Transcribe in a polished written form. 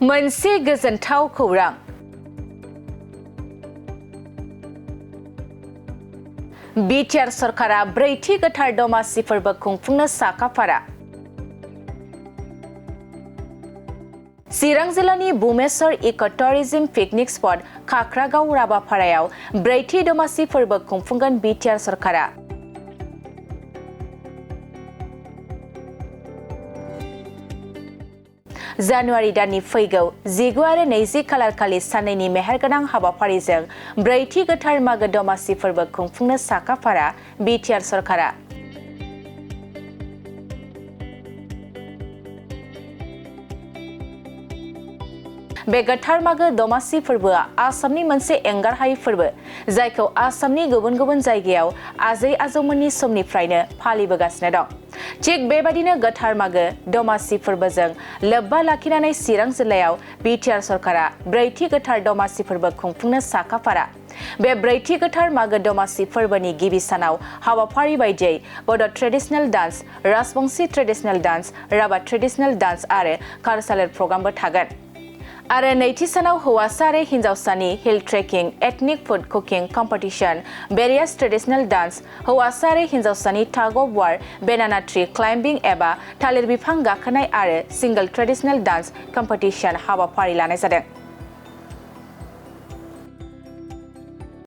मोनसे गोजोनथाव खौरां बिटिआर सरकारा ब्रैथि गोथार दमासि फोरबो खुंफुंनो साखाफारा चिरां जिल्लानि बुमेश्वर इको टुरिज्म पिकनिक स्पट खाख्रागाव राबापारायाव ब्रैथि दमासि फोरबो खुंफुंगोन बिटिआर सरकारा जानुवारि दाननि फैगौ 19 आरो 20 खालारखालि साननैनि मेहेरगोनां हाबाफारिजों ब्रैथि गोथार मागो दमासि फोरबो खुंफुंनो साखाफारा बिटिआर सरकारा बे गोथार मागो दमासि फोरबोआ आसामनि मोनसे एंगारहायै फोरबो जायखौ आसामनि गुबुन गुबुन जायगायाव आजै आजौमोननि समनिफ्रायनो फालिबोगासिनो दं। थिग बेबायदिनो गोथार मागो दमासि फोरबोजों लोब्बा लाखिनानै चिरां जिल्लायाव बिटिआर सरकारा ब्रैथि गोथार दमासि फोरबो खुंफुंनो साखाफारा। बे ब्रैथि गोथार मागो दमासि फोरबोनि गिबि सानाव हाबाफारि बायदियै Bodo' traditional dance, Rajbanshi traditional dance, Rabha traditional dance आरो कालचारेल प्रग्रामबो थागोन। आरो नैथि सानाव हौवासा आरो हिन्जावसानि hill trekking, ethnic food cooking competition, various traditional dance, हौवासा आरो हिन्जावसानि tug of war, banana tree climbing एबा थालिर बिफां गाखोनाय आरो सिंगल ट्रेडिशनेल डान्स कम्पिटिशन हाबाफारि लानाय जादों।